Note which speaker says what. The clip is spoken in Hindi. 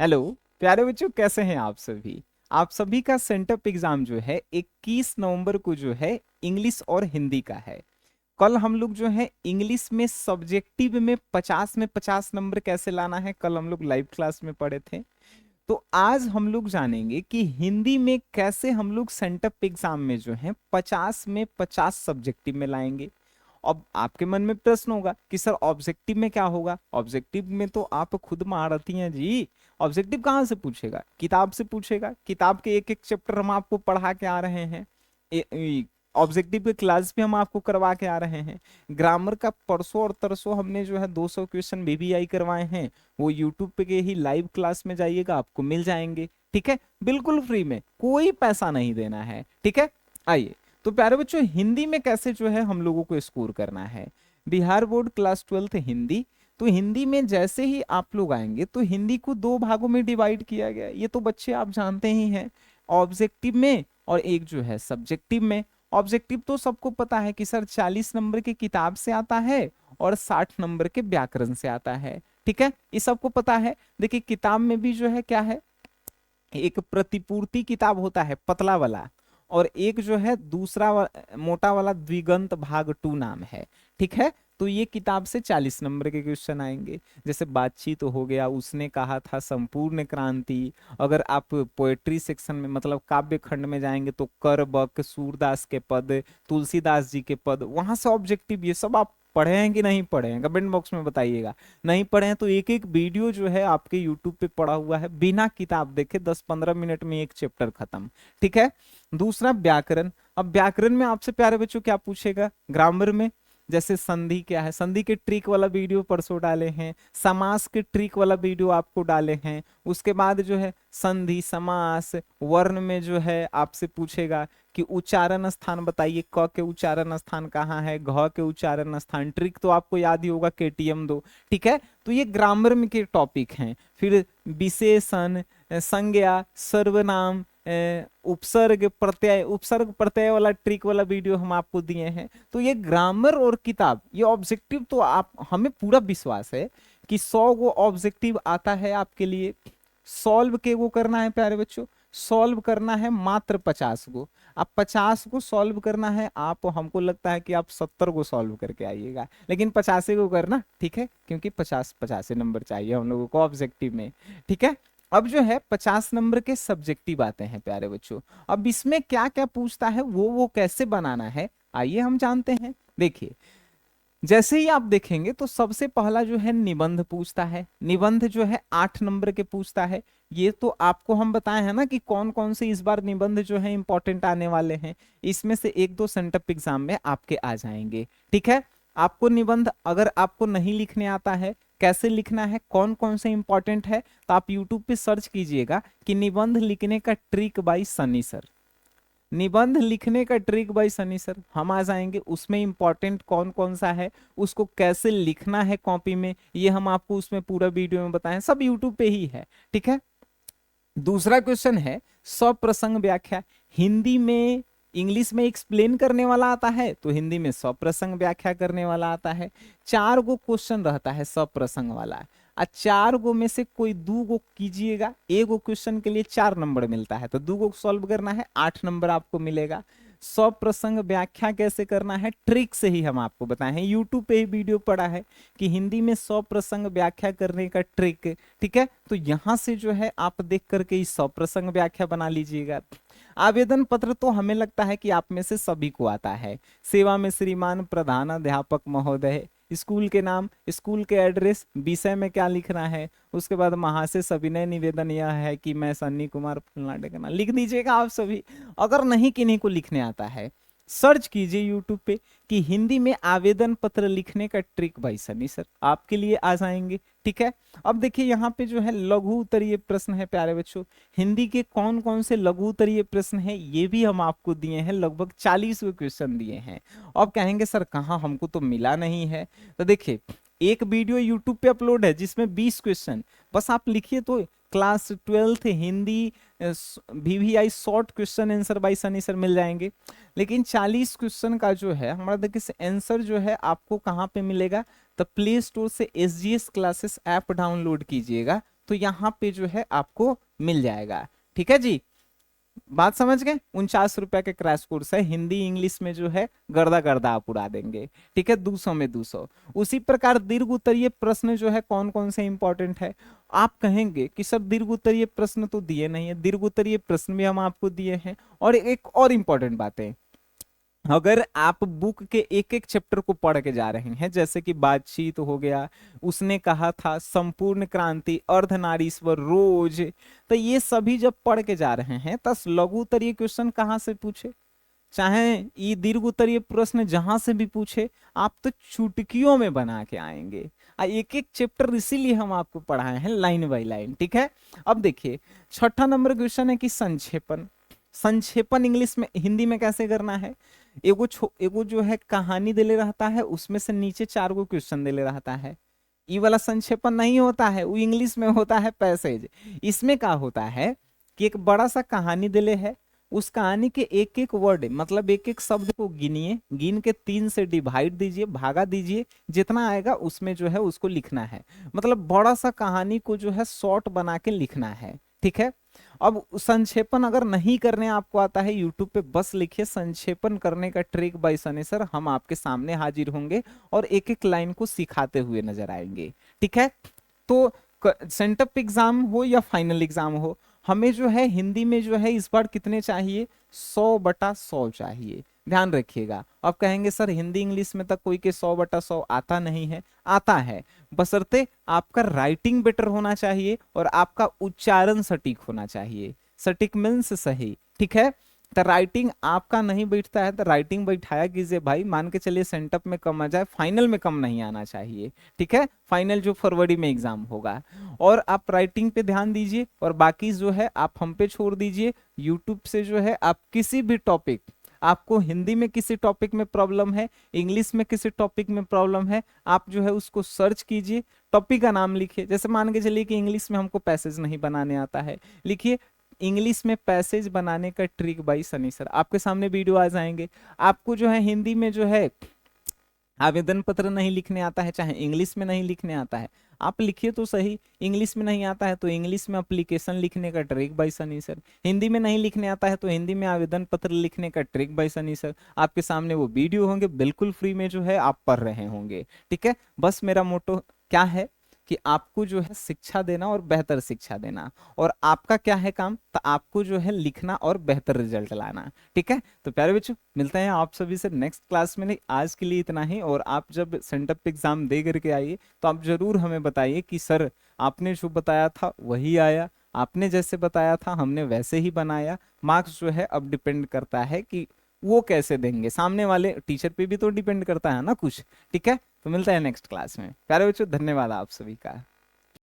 Speaker 1: हेलो प्यारे बच्चों, कैसे हैं आप सभी। आप सभी का सेंटअप एग्जाम जो है 21 नवंबर को जो है इंग्लिश और हिंदी का है। कल हम लोग जो है इंग्लिश में सब्जेक्टिव में 50 में 50 नंबर कैसे लाना है, कल हम लोग लाइव क्लास में पढ़े थे। तो आज हम लोग जानेंगे कि हिंदी में कैसे हम लोग सेंटअप एग्जाम में जो है 50 में 50 सब्जेक्टिव में लाएंगे। अब आपके मन में प्रश्न होगा कि सर ऑब्जेक्टिव में क्या होगा। ऑब्जेक्टिव में तो आप खुद महारथी हैं जी। ऑब्जेक्टिव कहाँ से पूछेगा, किताब से पूछेगा। किताब के एक एक चैप्टर हम आपको पढ़ा के आ रहे हैं। ऑब्जेक्टिव के क्लास भी हम आपको करवा के आ रहे हैं। ग्रामर का परसों और तरसों हमने जो है 200 क्वेश्चन बीबीआई करवाए हैं। वो यूट्यूब पे के ही लाइव क्लास में जाइएगा, आपको मिल जाएंगे। ठीक है, बिल्कुल फ्री में, कोई पैसा नहीं देना है। ठीक है, आइए। तो प्यारे बच्चों, हिंदी में कैसे जो है हम लोगों को स्कोर करना है। Bihar board class 12th Hindi. तो हिंदी में जैसे ही आप लोग आएंगे तो हिंदी को दो भागों में डिवाइड किया गया, ये तो बच्चे आप जानते ही हैं। ऑब्जेक्टिव में और एक जो है सब्जेक्टिव में। ऑब्जेक्टिव तो सबको पता है कि सर 40 नंबर की किताब से आता है और 60 नंबर के व्याकरण से आता है। ठीक है, ये सबको पता है। देखिए किताब में भी जो है क्या है, एक प्रतिपूर्ति किताब होता है पतला वाला, और एक जो है दूसरा मोटा वाला द्विगंत भाग 2 नाम है। ठीक है, तो ये किताब से 40 नंबर के क्वेश्चन आएंगे। जैसे बातचीत हो गया, उसने कहा था, संपूर्ण क्रांति। अगर आप पोएट्री सेक्शन में मतलब काव्य खंड में जाएंगे तो कर बक सूरदास के पद, तुलसीदास जी के पद, वहां से ऑब्जेक्टिव। ये सब आप पढ़े हैं कि नहीं पढ़े हैं, कमेंट बॉक्स में बताइएगा। नहीं पढ़े हैं तो एक एक वीडियो जो है आपके यूट्यूब पे पड़ा हुआ है, बिना किताब देखे 10-15 मिनट में एक चैप्टर खत्म। ठीक है। दूसरा व्याकरण। अब व्याकरण में आपसे प्यारे बच्चों क्या पूछेगा, ग्रामर में जैसे संधि क्या है, संधि के ट्रिक वाला वीडियो परसों डाले हैं। समास के ट्रिक वाला वीडियो आपको डाले हैं। उसके बाद जो है संधि समास वर्ण में जो है आपसे पूछेगा कि उच्चारण स्थान बताइए, क के उच्चारण स्थान कहाँ है, घ के उच्चारण स्थान। ट्रिक तो आपको याद ही होगा, केटीएम दो। ठीक है, तो ये ग्रामर में के टॉपिक हैं। फिर विशेषण, संज्ञा, सर्वनाम, उपसर्ग प्रत्यय, उपसर्ग प्रत्यय वाला ट्रिक वाला वीडियो हम आपको दिए हैं। तो ये ग्रामर और किताब, ये ऑब्जेक्टिव तो आप, हमें पूरा विश्वास है कि 100 गो ऑब्जेक्टिव आता है आपके लिए। सॉल्व के वो करना है प्यारे बच्चों, सॉल्व करना है मात्र 50 गो। अब 50 को सॉल्व करना है, आप, हमको लगता है कि आप 70 को सॉल्व करके आइएगा, लेकिन 50 को करना। ठीक है, क्योंकि 50 नंबर चाहिए हम लोगों को ऑब्जेक्टिव में। ठीक है। अब जो है 50 नंबर के सब्जेक्टिव आते हैं प्यारे बच्चों। अब इसमें क्या क्या पूछता है, वो कैसे बनाना है, आइए हम जानते हैं। देखिए, जैसे ही आप देखेंगे तो सबसे पहला जो है निबंध पूछता है। निबंध जो है 8 नंबर के पूछता है। ये तो आपको हम बताए हैं ना कि कौन कौन से इस बार निबंध जो है इंपॉर्टेंट आने वाले हैं। इसमें से एक दो सेंटअप एग्जाम में आपके आ जाएंगे। ठीक है, आपको निबंध अगर आपको नहीं लिखने आता है, कैसे लिखना है, कौन कौन से इंपॉर्टेंट है, तो आप यूट्यूब पे सर्च कीजिएगा कि निबंध लिखने का ट्रिक बाई सनी सर। निबंध लिखने का ट्रिक बाई सनी सर, हम आ जाएंगे। उसमें इंपॉर्टेंट कौन कौन सा है, उसको कैसे लिखना है कॉपी में, ये हम आपको उसमें पूरा वीडियो में बताएं, सब यूट्यूब पे ही है। ठीक है। दूसरा क्वेश्चन है सप्रसंग व्याख्या। हिंदी में, इंग्लिश में एक्सप्लेन करने वाला आता है तो हिंदी में सप्रसंग व्याख्या करने वाला आता है। 4 गो क्वेश्चन रहता है सप्रसंग वाला। 4 गो में से कोई 2 गो कीजिएगा, एक गो क्वेश्चन के लिए 4 नंबर मिलता है, तो 2 गो सॉल्व करना है, 8 नंबर आपको मिलेगा। सप्रसंग व्याख्या कैसे करना है, ट्रिक से ही हम आपको बताए हैं, यूट्यूब पे ही वीडियो पड़ा है कि हिंदी में सप्रसंग व्याख्या करने का ट्रिक। ठीक है, तो यहां से जो है आप देख करके इस सप्रसंग व्याख्या बना लीजिएगा। आवेदन पत्र तो हमें लगता है कि आप में से सभी को आता है। सेवा में श्रीमान प्रधानाध्यापक महोदय, स्कूल के नाम, स्कूल के एड्रेस, विषय में क्या लिखना है, उसके बाद महाशय सविनय निवेदन यह है कि मैं सन्नी कुमार फलनाडे का नाम लिख दीजिएगा आप सभी। अगर नहीं किन्हीं को लिखने आता है, सर्च कीजिए यूट्यूब पे कि हिंदी में आवेदन पत्र लिखने का ट्रिक भाई सनी सर, आपके लिए आ जाएंगे। ठीक है। अब देखिए यहाँ पे जो है लघु उत्तरीय प्रश्न है प्यारे बच्चों। हिंदी के कौन कौन से लघु उत्तरीय प्रश्न है ये भी हम आपको दिए हैं, लगभग 40 क्वेश्चन दिए हैं। अब कहेंगे सर कहाँ, हमको तो मिला नहीं है। तो देखिए, एक वीडियो यूट्यूब पे अपलोड है जिसमें 20 क्वेश्चन, बस आप लिखिए तो class 12th Hindi VVI short question answer by Sunny sir मिल जाएंगे। लेकिन 40 क्वेश्चन का जो है हमारा, देखिए आंसर जो है आपको कहाँ पे मिलेगा, तो प्ले स्टोर से SGS क्लासेस ऐप डाउनलोड कीजिएगा, तो यहाँ पे जो है आपको मिल जाएगा। ठीक है जी, बात समझ गए। 49 रुपए के क्रैश कोर्स है, हिंदी इंग्लिश में जो है गर्दा गर्दा आप उड़ा देंगे। ठीक है, 200 में 200। उसी प्रकार दीर्घ उत्तरीय प्रश्न जो है कौन कौन से इंपॉर्टेंट है। आप कहेंगे कि सर दीर्घ उत्तरीय प्रश्न तो दिए नहीं है, दीर्घ उत्तरीय प्रश्न भी हम आपको दिए हैं। और एक और इंपॉर्टेंट बात है, अगर आप बुक के एक एक चैप्टर को पढ़ के जा रहे हैं, जैसे कि बातचीत हो गया, उसने कहा था, संपूर्ण क्रांति, अर्धनारीश्वर, रोज, तो ये सभी जब पढ़ के जा रहे हैं तब लघु उत्तरीय क्वेश्चन कहाँ से पूछे, चाहे ये दीर्घ उत्तरीय प्रश्न जहां से भी पूछे, आप तो चुटकियों में बना के आएंगे। एक एक चैप्टर इसीलिए हम आपको पढ़ाए हैं लाइन बाय लाइन। ठीक है, अब देखिए 6ठा नंबर क्वेश्चन है कि संक्षेपण। संक्षेपण इंग्लिश में हिंदी में कैसे करना है। एगो जो है कहानी देले रहता है, उसमें से नीचे 4 गो क्वेश्चन देले रहता है। ये वाला संक्षेपण नहीं होता है, वो इंग्लिश में होता है पैसेज। इसमें क्या होता है कि एक बड़ा सा कहानी देले है, उस कहानी के एक एक वर्ड मतलब एक एक शब्द को गिनिए, गिन के 3 से डिवाइड दीजिए, भागा दीजिए, जितना आएगा उसमें जो है उसको लिखना है। मतलब बड़ा सा कहानी को जो है शॉर्ट बना के लिखना है। ठीक है, अब संक्षेपण अगर नहीं करने आपको आता है, यूट्यूब पे बस लिखिए संक्षेपण करने का ट्रिक बाय सनी सर, हम आपके सामने हाजिर होंगे और एक एक लाइन को सिखाते हुए नजर आएंगे। ठीक है, तो सेंटअप एग्जाम हो या फाइनल एग्जाम हो, हमें जो है हिंदी में जो है इस बार कितने चाहिए, 100/100 चाहिए। ध्यान रखिएगा। अब कहेंगे सर हिंदी इंग्लिश में तक कोई के 100/100 आता नहीं है, आता है, बशर्ते आपका राइटिंग बेटर होना चाहिए और आपका उच्चारण सटीक होना चाहिए। सटीक मीन्स सही। ठीक है, तो राइटिंग आपका नहीं बैठता है तो राइटिंग बैठाया कीजिए भाई, मान के चलिए सेंटअप में कम आ जाए, फाइनल में कम नहीं आना चाहिए। ठीक है, फाइनल जो फरवरी में एग्जाम होगा, और आप राइटिंग पे ध्यान दीजिए और बाकी जो है आप हम पे छोड़ दीजिए। यूट्यूब से जो है आप किसी भी टॉपिक, आपको हिंदी में किसी टॉपिक में प्रॉब्लम है, इंग्लिश में किसी टॉपिक में प्रॉब्लम है, आप जो है उसको सर्च कीजिए, टॉपिक का नाम लिखिए। जैसे मान के चलिए कि इंग्लिश में हमको पैसेज नहीं बनाने आता है, लिखिए इंग्लिश में पैसेज बनाने का ट्रिक बाय सनी सर, आपके सामने वीडियो आ जाएंगे। आपको जो है हिंदी में जो है आवेदन पत्र नहीं लिखने आता है, चाहे इंग्लिश में नहीं लिखने आता है, आप लिखिए तो सही। इंग्लिश में नहीं आता है तो इंग्लिश में एप्लीकेशन लिखने का trick bye Sunny sir, Hindi में नहीं लिखने आता है तो हिंदी में आवेदन पत्र लिखने का ट्रिक बाय सनी सर। आपके सामने वो वीडियो होंगे, बिल्कुल फ्री में जो है आप पढ़ रहे होंगे। ठीक है, बस मेरा मोटो क्या है कि आपको जो है शिक्षा देना और बेहतर शिक्षा देना, और आपका क्या है काम, तो आपको जो है लिखना और बेहतर रिजल्ट लाना। ठीक है, तो प्यारे बच्चों मिलते हैं आप सभी से नेक्स्ट क्लास में। नहीं, आज के लिए इतना ही, और आप जब सेंटअप एग्जाम दे करके आइए तो आप जरूर हमें बताइए कि सर आपने जो बताया था वही आया, आपने जैसे बताया था हमने वैसे ही बनाया। मार्क्स जो है अब डिपेंड करता है कि वो कैसे देंगे, सामने वाले टीचर पे भी तो डिपेंड करता है ना कुछ। ठीक है, तो मिलता है नेक्स्ट क्लास में। प्यारे बच्चों धन्यवाद आप सभी का।